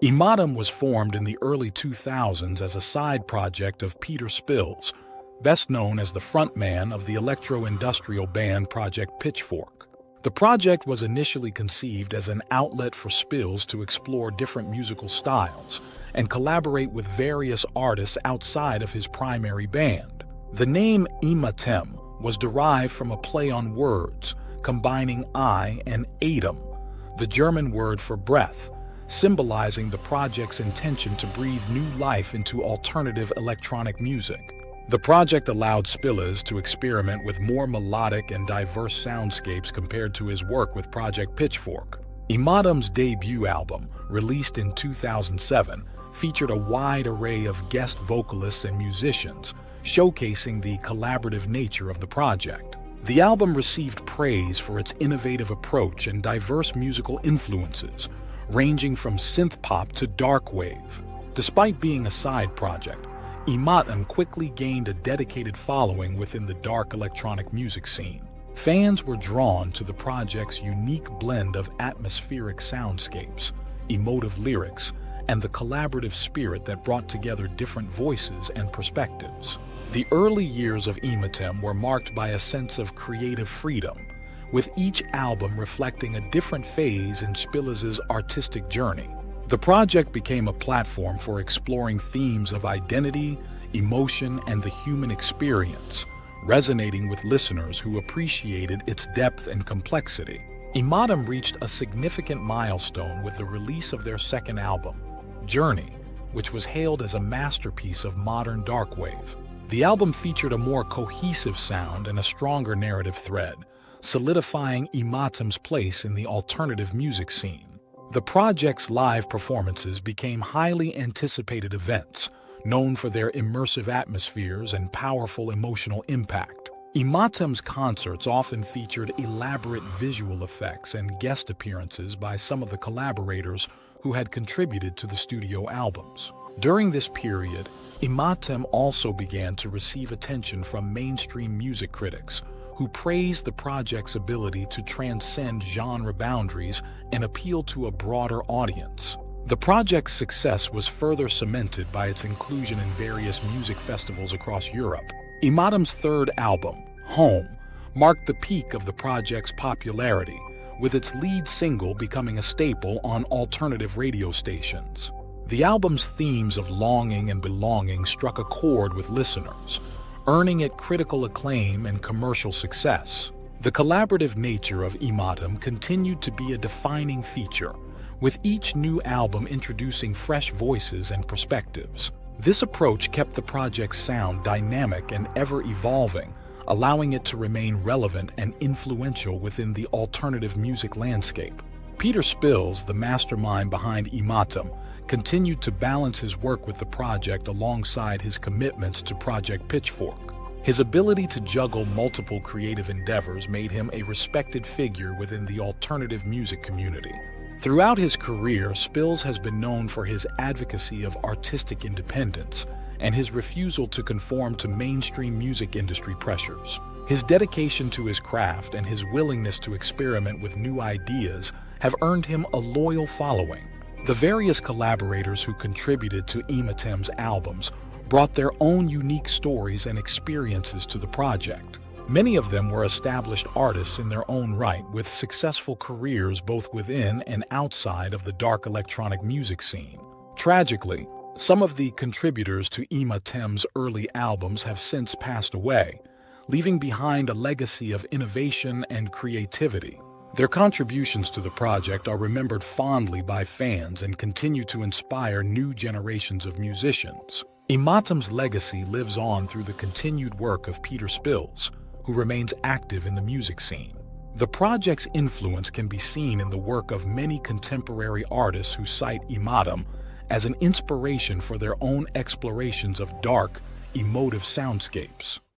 Imatem was formed in the early 2000s as a side project of Peter Spills, best known as the frontman of the electro-industrial band project Pitchfork. The project was initially conceived as an outlet for Spills to explore different musical styles and collaborate with various artists outside of his primary band. The name Imatem was derived from a play on words, combining I and Atem, the German word for breath, symbolizing the project's intention to breathe new life into alternative electronic music. The project allowed Spills to experiment with more melodic and diverse soundscapes compared to his work with Project Pitchfork. Imatem's debut album, released in 2007, featured a wide array of guest vocalists and musicians, showcasing the collaborative nature of the project. The album received praise for its innovative approach and diverse musical influences, ranging from synth-pop to darkwave. Despite being a side project, Imatem quickly gained a dedicated following within the dark electronic music scene. Fans were drawn to the project's unique blend of atmospheric soundscapes, emotive lyrics, and the collaborative spirit that brought together different voices and perspectives. The early years of Imatem were marked by a sense of creative freedom, with each album reflecting a different phase in Spills' artistic journey. The project became a platform for exploring themes of identity, emotion, and the human experience, resonating with listeners who appreciated its depth and complexity. Imatem reached a significant milestone with the release of their second album, Journey, which was hailed as a masterpiece of modern darkwave. The album featured a more cohesive sound and a stronger narrative thread, solidifying Imatem's place in the alternative music scene. The project's live performances became highly anticipated events, known for their immersive atmospheres and powerful emotional impact. Imatem's concerts often featured elaborate visual effects and guest appearances by some of the collaborators who had contributed to the studio albums. During this period, Imatem also began to receive attention from mainstream music critics, who praised the project's ability to transcend genre boundaries and appeal to a broader audience. The project's success was further cemented by its inclusion in various music festivals across Europe. Imatem's third album, Home, marked the peak of the project's popularity, with its lead single becoming a staple on alternative radio stations. The album's themes of longing and belonging struck a chord with listeners, earning it critical acclaim and commercial success. The collaborative nature of Imatem continued to be a defining feature, with each new album introducing fresh voices and perspectives. This approach kept the project's sound dynamic and ever-evolving, allowing it to remain relevant and influential within the alternative music landscape. Peter Spills, the mastermind behind Imatem, continued to balance his work with the project alongside his commitments to Project Pitchfork. His ability to juggle multiple creative endeavors made him a respected figure within the alternative music community. Throughout his career, Spills has been known for his advocacy of artistic independence and his refusal to conform to mainstream music industry pressures. His dedication to his craft and his willingness to experiment with new ideas have earned him a loyal following. The various collaborators who contributed to Imatem's albums brought their own unique stories and experiences to the project. Many of them were established artists in their own right, with successful careers both within and outside of the dark electronic music scene. Tragically, some of the contributors to Imatem's early albums have since passed away, leaving behind a legacy of innovation and creativity. Their contributions to the project are remembered fondly by fans and continue to inspire new generations of musicians. Imatem's legacy lives on through the continued work of Peter Spills, who remains active in the music scene. The project's influence can be seen in the work of many contemporary artists who cite Imatem as an inspiration for their own explorations of dark, emotive soundscapes.